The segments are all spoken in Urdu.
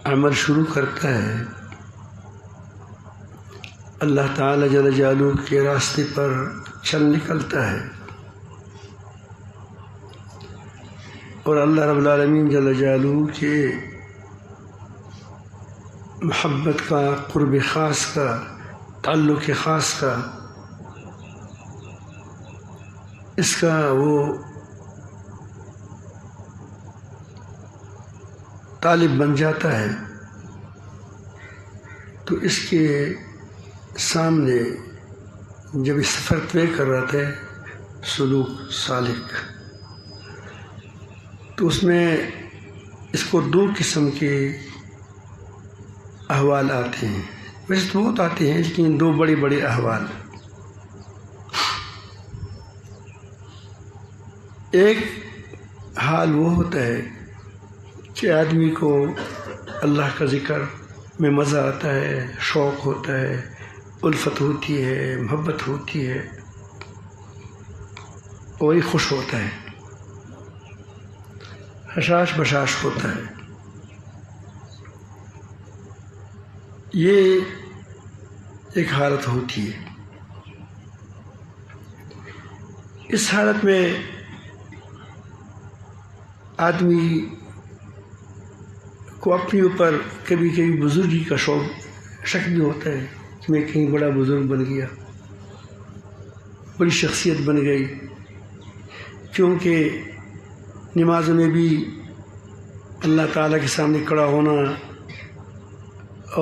عمل شروع کرتا ہے اللہ تعالیٰ جل جلالہ کے راستے پر چل نکلتا ہے اور اللہ رب العالمین جل جلالہ کے محبت کا، قرب خاص کا، تعلق خاص کا، اس کا وہ طالب بن جاتا ہے، تو اس کے سامنے جب اس سفر طے کر رہا تھا سلوک سالک، تو اس میں اس کو دو قسم کے احوال آتے ہیں، ویسے تو بہت آتے ہیں لیکن دو بڑے بڑے احوال۔ ایک حال وہ ہوتا ہے کہ آدمی کو اللہ کا ذکر میں مزہ آتا ہے، شوق ہوتا ہے، الفت ہوتی ہے، محبت ہوتی ہے، وہی خوش ہوتا ہے، حشاش بشاش ہوتا ہے۔ یہ ایک حالت ہوتی ہے۔ اس حالت میں آدمی کو اپنے اوپر کبھی کبھی بزرگی کا شک بھی ہوتا ہے کہ میں کہیں بڑا بزرگ بن گیا، بڑی شخصیت بن گئی، کیونکہ نمازوں میں بھی اللہ تعالیٰ کے سامنے کھڑا ہونا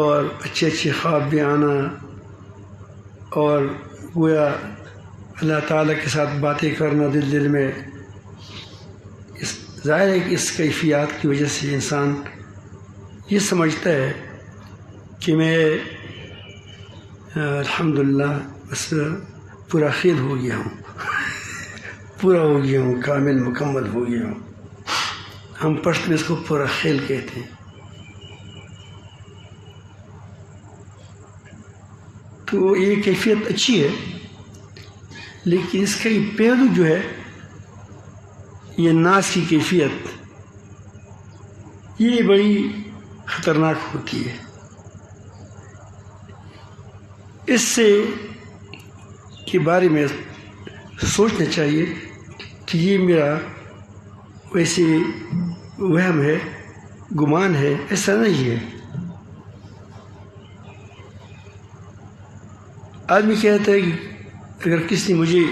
اور اچھے اچھے خواب بھی آنا اور گویا اللہ تعالیٰ کے ساتھ باتیں کرنا دل میں، ظاہر ہے کہ اس کیفیات کی وجہ سے انسان یہ سمجھتا ہے کہ میں الحمدللہ بس پورا خیل ہو گیا ہوں، پورا ہو گیا ہوں، کامل مکمل ہو گیا ہوں۔ ہم پشت میں اس کو پورا خیل کہتے ہیں۔ تو یہ کیفیت اچھی ہے، لیکن اس کا یہ پہلو جو ہے، یہ ناز کی کیفیت، یہ بڑی خطرناک ہوتی ہے۔ اس سے کے بارے میں سوچنا چاہیے کہ یہ میرا ویسے وہم ہے، گمان ہے، ایسا نہیں ہے۔ آدمی کہتا ہے کہ اگر کسی نے مجھے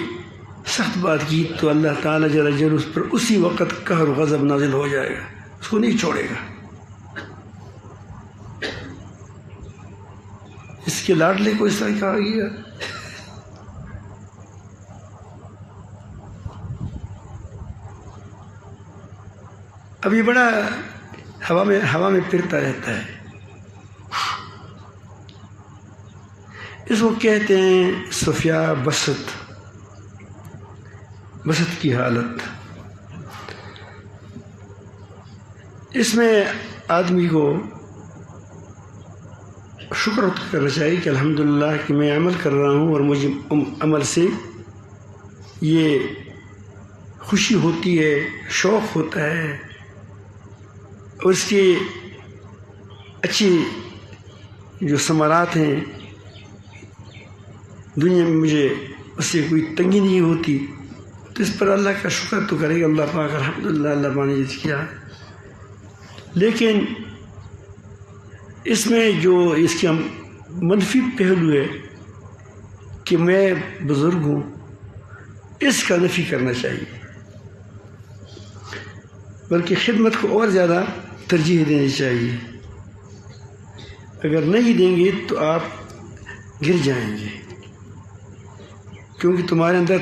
سخت بات کی تو اللہ تعالیٰ جل جلالہ اس پر اسی وقت قہر و غضب نازل ہو جائے گا، اس کو نہیں چھوڑے گا۔ اس کے لاڈلے کو اس طرح کہا گیا۔ اب یہ بڑا ہوا میں پھرتا رہتا ہے۔ اس کو کہتے ہیں صفیہ بسط کی حالت۔ اس میں آدمی کو شکر کرنا چاہیے کہ الحمدللہ کہ میں عمل کر رہا ہوں اور مجھے عمل سے یہ خوشی ہوتی ہے، شوق ہوتا ہے، اور اس کے اچھی جو ثمرات ہیں دنیا میں مجھے اس سے کوئی تنگی نہیں ہوتی، تو اس پر اللہ کا شکر تو کرے گا اللہ پاک، الحمدللہ اللہ پاک نے یہ کیا۔ لیکن اس میں جو اس کا منفی پہلو ہے کہ میں بزرگ ہوں، اس کا نفی کرنا چاہیے، بلکہ خدمت کو اور زیادہ ترجیح دینی چاہیے۔ اگر نہیں دیں گے تو آپ گر جائیں گے، کیونکہ تمہارے اندر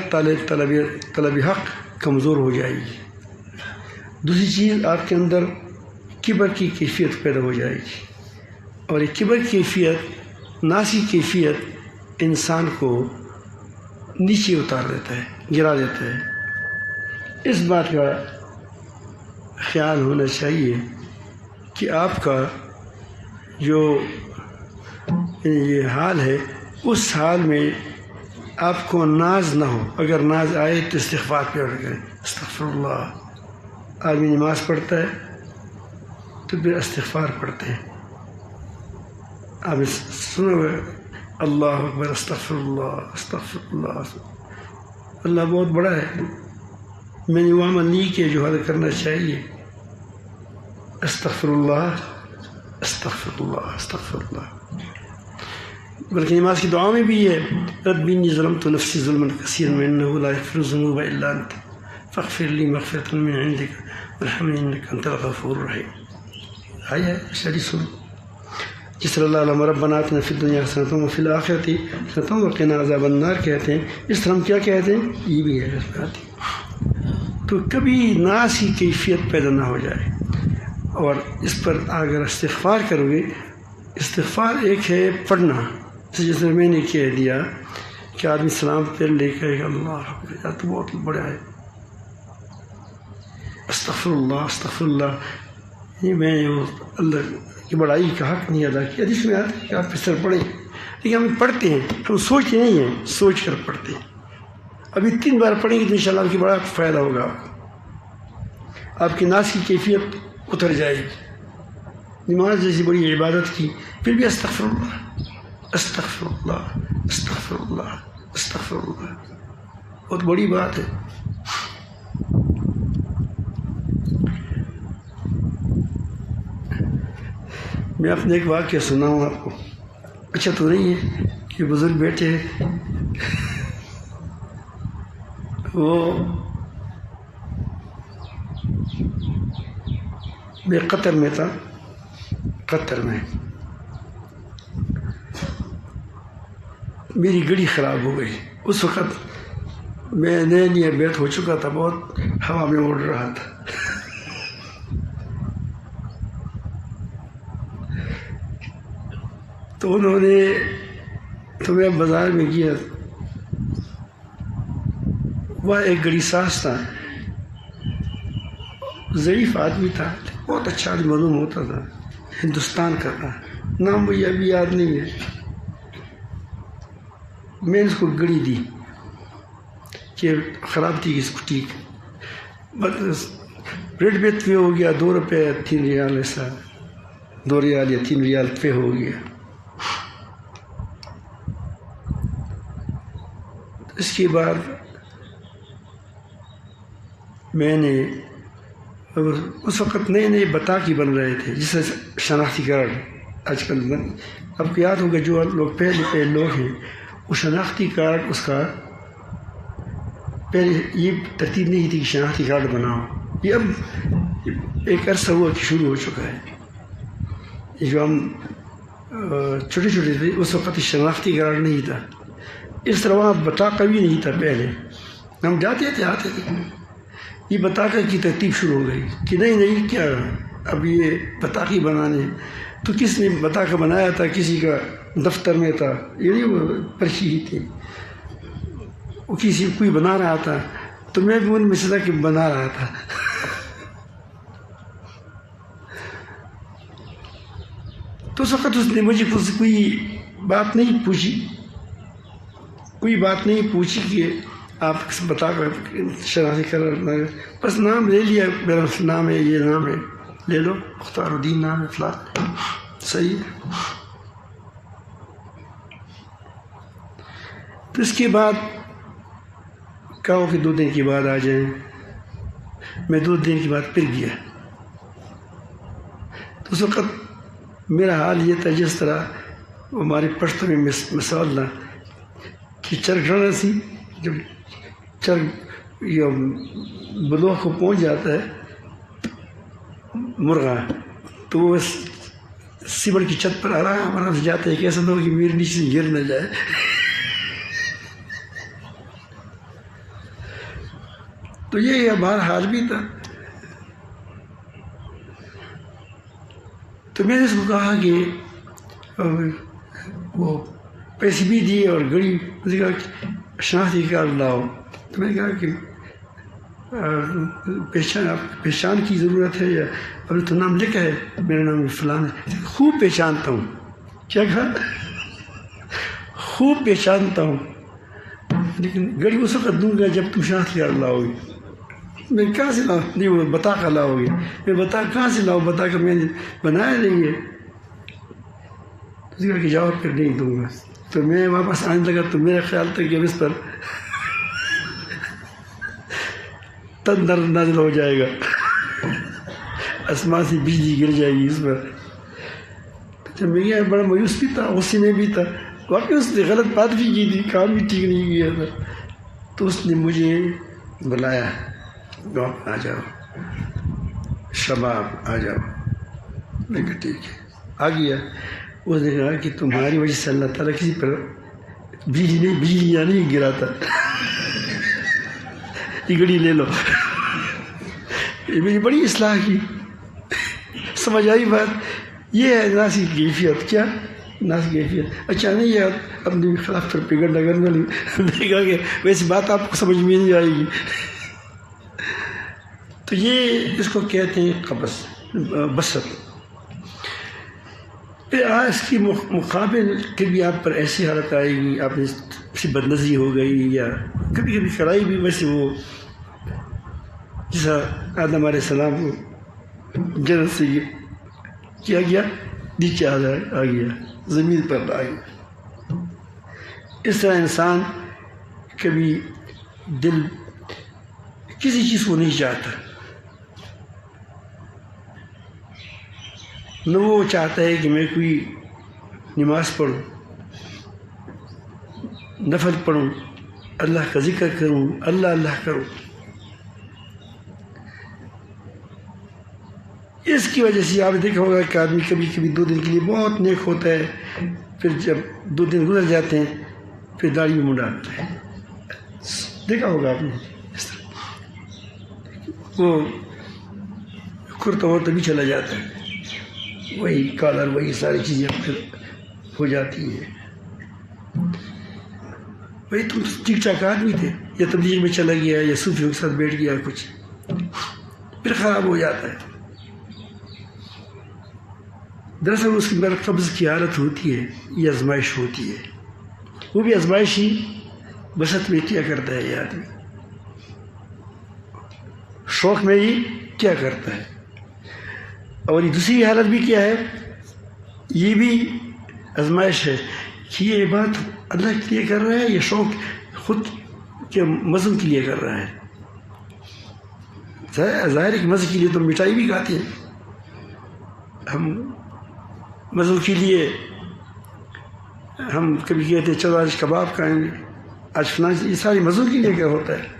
طلب حق کمزور ہو جائے گی۔ دوسری چیز، آپ کے اندر کبر کی کیفیت پیدا ہو جائے گی، اور یہ کبر کی کیفیت، ناسی کیفیت انسان کو نیچے اتار دیتا ہے، گرا دیتا ہے۔ اس بات کا خیال ہونا چاہیے کہ آپ کا جو یہ حال ہے، اس حال میں آپ کو ناز نہ ہو۔ اگر ناز آئے تو استغفار پڑھ کریں، استغفر اللہ۔ آدمی نماز پڑھتا ہے تو پھر استغفار پڑھتے ہیں، آپ نے سنا ہوگا اللہ اکبر استغفر اللہ استغفر اللہ، اللہ بہت بڑا ہے، میں نے وہ عمل نہیں کیا جو ہمیں کرنا چاہیے، استغفر اللہ استغفر اللہ استغفر اللہ۔ بلکہ نماز کی دعا میں بھی ہے رب انی ظلمت نفسی ظلما کثیرا وانہ لا یغفر الذنوب الا انت فاغفر لی مغفرۃ من عندک وارحمنی انک انت الغفور الرحیم۔ آیا ہے شریف سن جس طرح اللہم ربنا آتنا فی الدنیا حسنۃ وفی الآخرۃ حسنۃ وقنا عذاب النار کہتے ہیں، اس طرح ہم کیا کہتے ہیں، یہ بھی ہے اس بات۔ تو کبھی ناز کی کیفیت پیدا نہ ہو جائے، اور اس پر اگر استغفار کرو گے، استغفار ایک ہے پڑھنا، جس میں نے کہہ دیا کہ آدمی سلام پھر لے کر اللہ اکبر تو بہت بڑا ہے، استغفر اللہ، یہ میں اللہ کی بڑائی کا حق نہیں ادا کیا۔ حدیث میں آتا ہے کہ آپ اس طرح پڑھیں، لیکن ہم پڑھتے ہیں، ہم سوچتے نہیں ہیں، سوچ کر پڑھتے ہیں۔ ابھی 3 بار پڑھیں گے تو انشاءاللہ آپ کی بڑا فائدہ ہوگا، آپ کی ناز کی کیفیت اتر جائے گی۔ نماز جیسی بڑی عبادت کی پھر بھی استغفر اللہ استغفر اللہ استغفر اللہ استغفر اللہ، بہت بڑی بات ہے۔ میں اپنے ایک واقعہ سناؤں آپ کو، اچھا تو نہیں ہے کہ بزرگ بیٹے وہ میں قطر میں تھا، قطر میں میری گاڑی خراب ہو گئی۔ اس وقت میں نیا بیت ہو چکا تھا، بہت ہوا میں اڑ رہا تھا۔ تو انہوں نے تو میں بازار میں گیا، وہ ایک گاڑی ساز تھا، ضعیف آدمی تھا، بہت اچھا آدمی معلوم ہوتا تھا، ہندوستان کا تھا، نام مجھے ابھی یاد نہیں ہے۔ میں نے اس کو گاڑی دی کہ خراب تھی، اس کو ٹھیک، بس ریٹ پہ پے ہو گیا، 2 روپے 3 ریال، ایسا 2 ریال یا 3 ریال پے ہو گیا۔ اس کے بعد میں نے، اس وقت نئے بطاقی بن رہے تھے، جس سے شناختی کارڈ آج کل آپ کو یاد ہوگا، جو لوگ پہلے لوگ ہیں وہ شناختی کارڈ، اس کا پہلے یہ ترتیب نہیں تھی کہ شناختی کارڈ بناؤ، یہ اب ایک عرصہ ہوا کہ شروع ہو چکا ہے۔ یہ جو ہم چھوٹے تھے اس وقت شناختی کارڈ نہیں تھا، اس طرح وہاں بطاقہ بھی نہیں تھا۔ پہلے ہم جاتے تھے آتے تھے، یہ بطاقہ کی ترتیب شروع ہو گئی کہ نہیں کیا اب یہ بطاقی بنانے، تو کس نے بطاقہ بنایا تھا، کسی کا دفتر میں تھا، یہ نہیں وہ پرچی ہی تھی، وہ کسی کوئی بنا رہا تھا، تو میں بھی ان میں سے تھا کہ بنا رہا تھا۔ تو اس وقت اس نے مجھے کوئی بات نہیں پوچھی کہ آپ بتا کر شناختی کرنا، بس نام لے لیا، میرا نام ہے، یہ نام ہے، لے لو، مختار الدین نام ہے، فلاں، صحیح ہے۔ تو اس کے بعد کہو کہ 2 دن کے بعد آ جائیں، میں 2 دن کے بعد پھر گیا۔ تو اس وقت میرا حال یہ تھا جس طرح ہمارے پشتو میں مثال کہ چرگھڑا سی، جب چرگ یا بلوغ کو پہنچ جاتا ہے مرغا، تو وہ سیمنٹ کی چھت پر آرام سے جاتا ہے کہ ایسا نہ ہو کہ میرے نیچے سے گر نہ جائے۔ تو یہ ہمارا حال بھی تھا۔ تو میں نے اس کو کہا کہ وہ پیسے بھی دیے اور گاڑی، مجھے کہا کہ شناختی کارڈ لاؤ، تو میں نے کہا کہ پہچان کی ضرورت ہے، یا ابھی تو نام لکھا ہے، میرا نام فلان ہے، خوب پہچانتا ہوں۔ کیا کہا؟ خوب پہچانتا ہوں، لیکن گاڑی اس وقت دوں گا جب تم شناختی کارڈ لاؤ گے۔ میں کہاں سے لاؤں؟ نہیں، وہ بتا کر لاؤ گے۔ میں بتا کہاں سے لاؤں؟ بتا کر میں نے بنایا نہیں ہے۔ اس نے کہا کہ جاؤ پھر نہیں دوں گا. تو میں واپس آنے لگا تو میرا خیال تھا کہ اب اس پر تندر نازل ہو جائے گا، آسمان سے بجلی گر جائے گی اس پر. جب میں گیا بڑا مایوس بھی تھا، غصے میں بھی تھا، واقعی اس نے غلط بات بھی کی تھی، کام بھی ٹھیک نہیں کیا تھا. تو اس نے مجھے بلایا، آ جاؤ شباب آ جاؤ. میں کہا ٹھیک ہے، آ گیا. اس نے کہا کہ تمہاری وجہ سے اللہ تعالیٰ کسی پر بجلی نہیں گراتا، یہ گھڑی لے لو. یہ میری بڑی اصلاح کی، سمجھ آئی بات. یہ ہے ناس کی کیفیت. کیا ناس کی کیفیت؟ اچھا نہیں یار اپنے خلاف پر پگڑ نہ کرنا. میں کہا کہ ویسی بات آپ کو سمجھ میں نہیں آئے گی. تو یہ اس کو کہتے ہیں قبض، بسط. پھر اس کی مقابل کبھی آپ پر ایسی حالت آئے گی، آپ سے بدنظری ہو گئی، یا کبھی کبھی کڑائی بھی ویسے وہ جیسا آدم علیہ السلام کو جنت سے کیا گیا، نیچے آ گیا، زمین پر آ گیا. اس طرح انسان کبھی دل کسی چیز کو نہیں چاہتا، نہ وہ چاہتا ہے کہ میں کوئی نماز پڑھوں، نفل پڑھوں، اللہ کا ذکر کروں، اللہ کروں. اس کی وجہ سے آپ نے دیکھا ہوگا کہ آدمی کبھی کبھی 2 دن کے لیے بہت نیک ہوتا ہے، پھر جب 2 دن گزر جاتے ہیں پھر داڑھی میں منڈاتا ہے. دیکھا ہوگا آپ نے اس طرح، وہ کرتا ورتا بھی چلا جاتا ہے، وہی کالر وہی ساری چیزیں پھر ہو جاتی ہیں. بھائی تم ٹھیک ٹھاک آدمی تھے، یا تبلیغ میں چلا گیا یا صوفیوں کے ساتھ بیٹھ گیا کچھ، پھر خراب ہو جاتا ہے. دراصل اس کی قبض کی حالت ہوتی ہے، یہ آزمائش ہوتی ہے. وہ بھی آزمائش ہی بسط میں کیا کرتا ہے یہ آدمی، شوق میں ہی کیا کرتا ہے. اور یہ دوسری حالت بھی کیا ہے، یہ بھی آزمائش ہے کہ یہ بات اللہ کے لیے کر رہا ہے یا شوق خود کے مزے کے لیے کر رہا ہے. ظاہر ہے کہ مزے کے لیے تو مٹھائی بھی کھاتے ہیں ہم، مزوں کے لیے ہم کبھی کہتے ہیں چلو آج کباب کھائیں گے، آج فلاں، یہ ساری مزوں کے لیے کیا ہوتا ہے.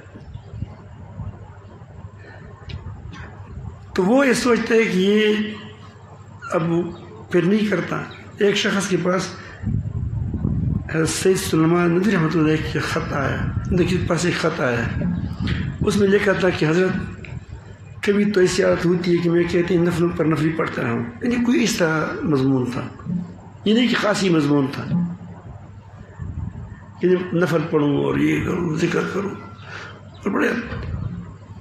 تو وہ یہ سوچتا ہے کہ یہ اب پھر نہیں کرتا. ایک شخص کے پاس حضرت سید سلیمان ندوی رحمۃ اللہ علیہ کا خط آیا، ان کے پاس ایک خط آیا، اس میں لکھا تھا کہ حضرت کبھی تو ایسی عادت ہوتی ہے کہ میں کہتے ہیں نفلوں پر نفلی پڑھتا رہا ہوں. یعنی کوئی اس طرح مضمون تھا، یہ نہیں کہ خاصی مضمون تھا، یعنی نفل پڑھوں اور یہ کروں، ذکر کروں، اور بڑے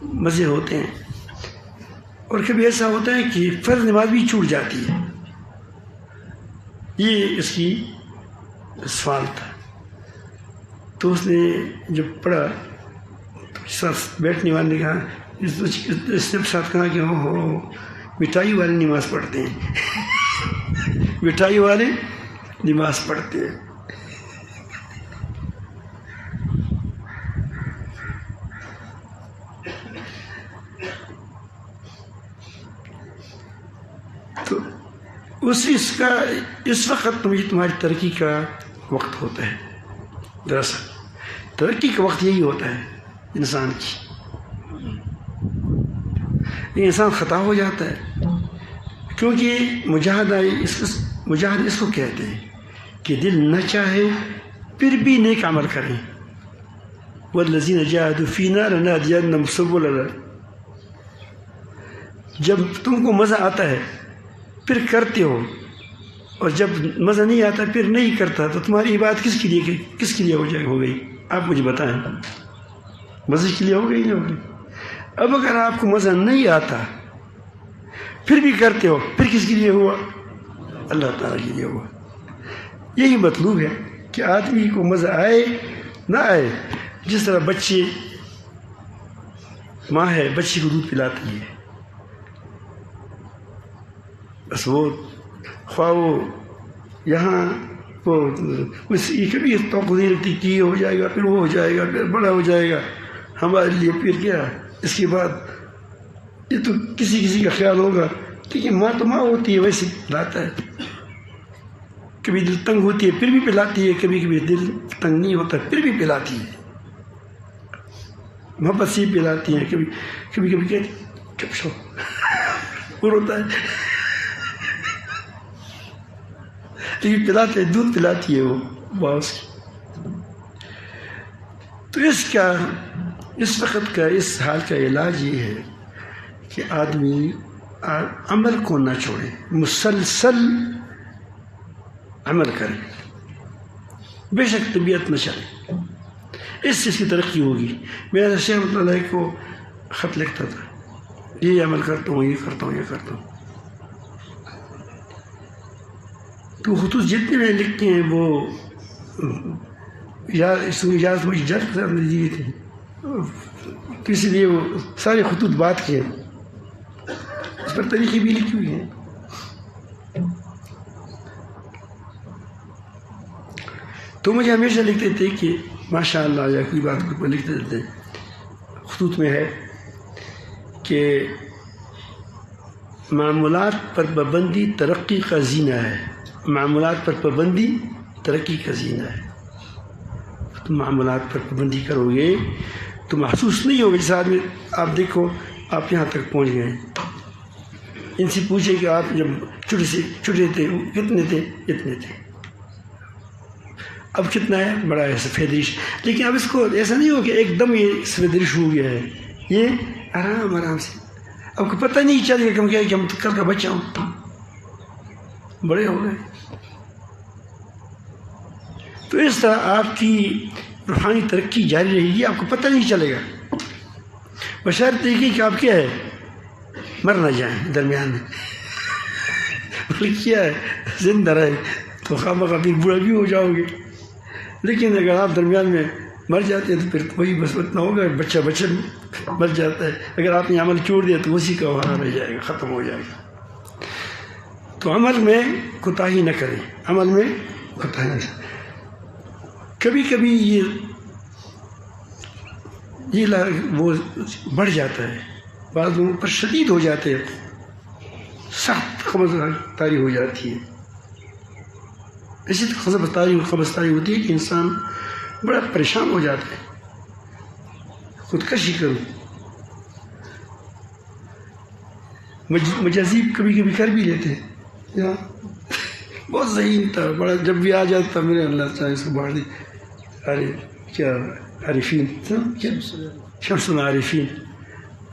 مزے ہوتے ہیں. اور کبھی ایسا ہوتا ہے کہ فرض نماز بھی چھوٹ جاتی ہے. یہ اس کی سوال تھا. تو اس نے جب پڑھا تو ساتھ بیٹھنے والے نے کہا، اس نے ساتھ کہا کہ ہو مٹھائی والے نماز پڑھتے ہیں، مٹھائی والے نماز پڑھتے ہیں. تو اس وقت تمہاری ترقی کا وقت ہوتا ہے. دراصل ترقی کا وقت یہی ہوتا ہے انسان کی. یہ انسان خطا ہو جاتا ہے کیونکہ مجاہدہ اس کو کہتے ہیں کہ دل نہ چاہے پھر بھی نیک عمل کریں. والذین جاہدوا فینا لنہدینہم سبلنا. جب تم کو مزہ آتا ہے پھر کرتے ہو، اور جب مزہ نہیں آتا پھر نہیں کرتا، تو تمہاری بات کس کے لیے ہو گئی؟ آپ مجھے بتائیں، مزے کے لیے ہو گئی نہیں ہو گئی؟ اب اگر آپ کو مزہ نہیں آتا پھر بھی کرتے ہو، پھر کس کے لیے ہوا؟ اللہ تعالیٰ کے لیے ہوا. یہی مطلوب ہے کہ آدمی کو مزہ آئے نہ آئے، جس طرح بچے، ماں ہے بچے کو دودھ پلاتی ہے، بس وہ خواہ وہ یہاں وہ کبھی توقع رہتی کہ یہ ہو جائے گا، پھر وہ ہو جائے گا، پھر بڑا ہو جائے گا ہمارے لیے، پھر کیا اس کے بعد یہ تو کسی کا خیال ہوگا، لیکن ماں تو ماں ہوتی ہے، ویسے پلاتا ہے. کبھی دل تنگ ہوتی ہے پھر بھی پلاتی ہے، کبھی کبھی دل تنگ نہیں ہوتا پھر بھی پلاتی ہے، محبت سے پلاتی ہے. کبھی کہتی چپ شو اور ہوتا ہے، لیکن پلاتے دودھ پلاتی ہے وہ باس کی. تو اس وقت کا اس حال کا علاج یہ ہے کہ آدمی عمل کو نہ چھوڑے، مسلسل عمل کرے، بے شک طبیعت نہ چلے، اس سے اس کی ترقی ہوگی. میرا شیخ رحمۃ اللہ علیہ کو خط لکھتا تھا، یہ عمل کرتا ہوں، یہ کرتا ہوں، یہ کرتا ہوں. تو خطوط جتنے میں لکھتے ہیں وہ اجازت مجھے جج کے ساتھ دی تھی، تو اس لیے وہ سارے خطوط بات کے اس پر طریقے بھی لکھی ہوئی ہیں. تو مجھے ہمیشہ لکھتے تھے کہ ماشاء اللہ یا کوئی بات کو لکھتے تھے. خطوط میں ہے کہ معمولات پر پابندی ترقی کا زینہ ہے، معمولات پر پابندی ترقی کا زینہ ہے. تم معمولات پر پابندی کرو گے تو محسوس نہیں ہوگا. جیسے آدمی آپ دیکھو آپ یہاں تک پہنچ گئے، ان سے پوچھے کہ آپ جب چھوٹے تھے کتنے تھے؟ اتنے تھے. اب کتنا ہے؟ بڑا ہے سفید ریش. لیکن اب اس کو ایسا نہیں ہو کہ ایک دم یہ سفید ریش ہو گیا ہے، یہ آرام سے اب کو پتہ نہیں چلے گا کہ ہم کل کا بچہ ہوں، بڑے ہو گئے. تو اس طرح آپ کی روحانی ترقی جاری رہے گی، آپ کو پتہ نہیں چلے گا، بشرط یہ کہ آپ کیا ہے مر نہ جائیں درمیان میں. بلکہ کیا ہے زندہ رہے تو خواہ پھر بوڑھا بھی ہو جاؤ گے. لیکن اگر آپ درمیان میں مر جاتے ہیں تو پھر وہی بس اتنا ہوگا، بچہ مر جاتا ہے. اگر آپ نے عمل چھوڑ دیا تو اسی کا وہاں رہ جائے گا، ختم ہو جائے گا. تو عمل میں کوتاہی نہ کریں، عمل میں کوتاہی نہ کریں. کبھی کبھی یہ وہ بڑھ جاتا ہے، بعض لوگوں پر شدید ہو جاتے ہیں، سخت قبضداری ہو جاتی ہے. اسی قبضداری ہوتی ہے کہ انسان بڑا پریشان ہو جاتا ہے، خودکشی کروں. مجازیب کبھی کبھی کر بھی لیتے ہیں. بہت ذہین تھا، بڑا جب بھی آ جاتا میرے اللہ چاہے اس کو باہر دی. ارے کیا عارفین، شمس العارفین،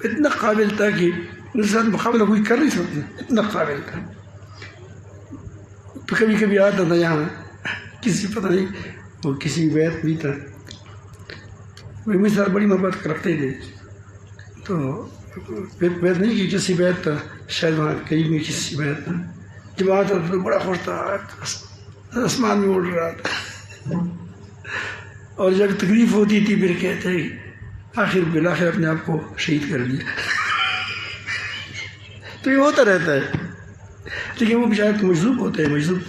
اتنا قابل تھا کہ میرے ساتھ مقابلہ کوئی کر نہیں سکتا، اتنا قابل تھا. تو کبھی کبھی آتا تھا یہاں، کسی پتہ نہیں وہ کسی بیت بھی تھا، وہ میرے ساتھ بڑی محبت رکھتے تھے. تو بیت نہیں کہ کسی بیت تھا، شاید وہاں قریب میں کسی بیت تھا. جب آتا تو بڑا خوش تھا، آسمان میں اڑ رہا تھا. اور جب تکلیف ہوتی تھی پھر کہتے ہیں آخر بالآخر اپنے آپ کو شہید کر دیا. تو یہ ہوتا رہتا ہے. لیکن وہ بیچارہ تو مجذوب ہوتا ہے، مجذوب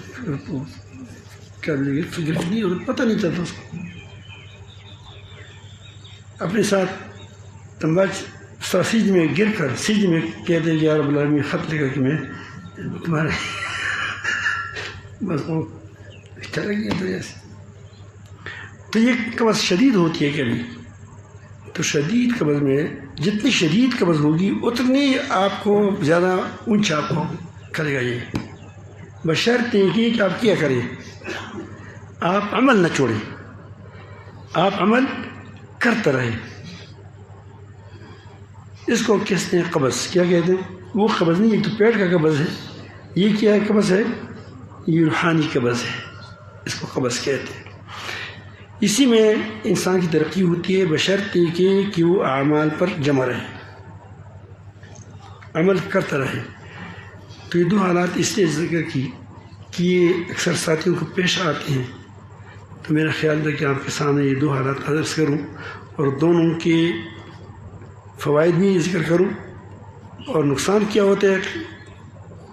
کر لے گا، فکر نہیں ہوتا، پتہ نہیں چلتا اس کو. اپنے ساتھ تمباچ سجد میں گر کر سجد میں کہتے ہیں کہ یا رب العالمین خط لے کر کہ میں تمہارے بس وہ چلا گیا. تو ایسے تو یہ قبض شدید ہوتی ہے کبھی. تو شدید قبض میں جتنی شدید قبض ہوگی اتنی آپ کو زیادہ اونچا آپ کو کرے گا. یہ بشرط یہ کہ آپ کیا کریں، آپ عمل نہ چھوڑیں، آپ عمل کرتے رہیں. اس کو کہتے ہیں قبض. کیا کہتے ہیں؟ وہ قبض نہیں، ایک تو پیٹ کا قبض ہے، یہ کیا ہے قبض ہے؟ یہ روحانی قبض ہے، اس کو قبض کہتے ہیں. اسی میں انسان کی ترقی ہوتی ہے بشرط کہ وہ اعمال پر جمع رہے، عمل کرتا رہے. تو یہ دو حالات اس لیے ذکر کی کہ یہ اکثر ساتھیوں کو پیش آتے ہیں. تو میرا خیال تھا کہ آپ کے سامنے یہ دو حالات عرض کروں اور دونوں کے فوائد بھی ذکر کروں اور نقصان کیا ہوتا ہے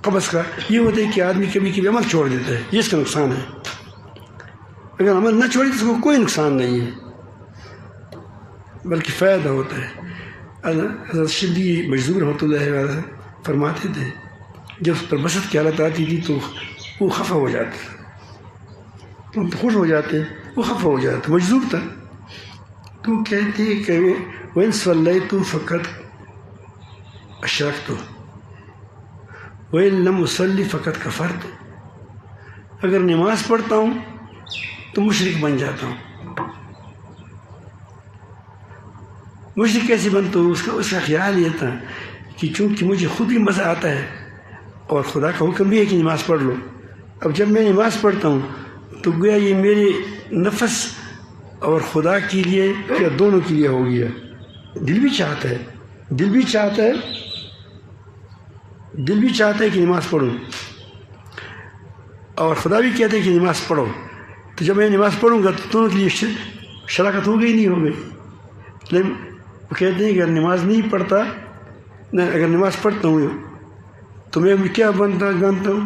قبض کا یہ ہوتا ہے کہ آدمی کبھی کبھی عمل چھوڑ دیتا ہے، یہ اس کا نقصان ہے۔ اگر عمل نہ چھوڑے تو اس کو کوئی نقصان نہیں ہے بلکہ فائدہ ہوتا ہے۔ حضرت شبلی مجذوب رحمۃ اللہ علیہ فرماتے تھے جب اس پر بسط کی حالت آتی تھی تو وہ خفا ہو جاتا، ہم تو خوش ہو جاتے، وہ خفا ہو جاتا، مجذوب تھا۔ تو کہتے کہ وَإِن صَلَّيْتُ فَقَدْ أَشْرَكْتُ وَإِن لَمْ أُصَلِّ فَقَدْ كَفَرْتُ، اگر نماز پڑھتا ہوں تو مشرک بن جاتا ہوں۔ مشرک کیسے بنتا ہوں؟ اس کا خیال یہ تھا کہ چونکہ مجھے خود بھی مزہ آتا ہے اور خدا کا حکم بھی ہے کہ نماز پڑھ لو، اب جب میں نماز پڑھتا ہوں تو گویا یہ میرے نفس اور خدا کے لیے یا دونوں کے لیے ہو گیا۔ دل بھی چاہتا ہے کہ نماز پڑھوں، اور خدا بھی کہتے ہیں کہ نماز پڑھو، تو جب میں نماز پڑھوں گا تو دونوں کے لیے شراکت ہو گئی نہیں ہو گئی۔ لیکن وہ کہتے ہیں کہ اگر نماز نہیں پڑھتا، اگر نماز پڑھتا ہوں تو میں کیا بنتا ہوں،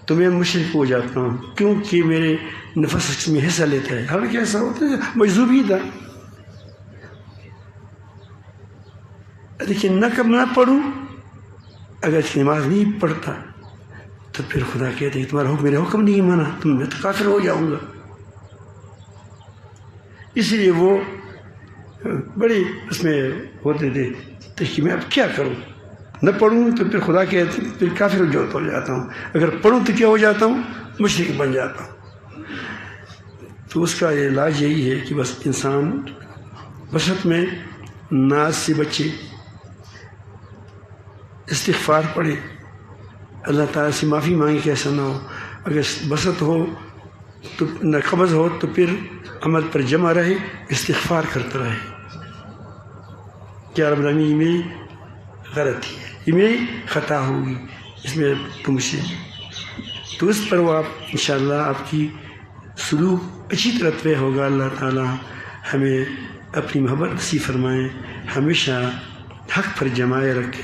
تو میں مشرک ہو جاتا ہوں، کیونکہ میرے نفس اس میں حصہ لیتا ہے۔ حالانکہ ایسا ہوتا ہے، مجذوب ہی تھا، لیکن نہ پڑھوں، اگر نماز نہیں پڑھتا تو پھر خدا کہتے ہیں تمہارا میرا حکم نہیں مانا تو میں تو کافر ہو جاؤں گا۔ اس لیے وہ بڑے اس میں ہوتے تھے کہ میں اب کیا کروں، نہ پڑھوں تو پھر خدا کہتے ہیں پھر کافر ہو جاتا ہوں، اگر پڑھوں تو کیا ہو جاتا ہوں، مشرک بن جاتا ہوں۔ تو اس کا علاج یہی ہے کہ بس انسان بسط میں ناز سے بچے، استغفار پڑھے، اللہ تعالیٰ سے معافی مانگے کہ ایسا نہ ہو۔ اگر بسط ہو تو نہ قبض ہو تو پھر عمل پر جمع رہے، استغفار کرتا رہے کہ رب العالمین یہ میری غلطی ہے، یہ میری خطا ہوگی، اس میں تم سے، تو اس پر وہ آپ انشاءاللہ آپ کی سلوک اچھی طرح طے ہوگا۔ اللہ تعالیٰ ہمیں اپنی محبت نصیب فرمائیں، ہمیشہ حق پر جمائے رکھے۔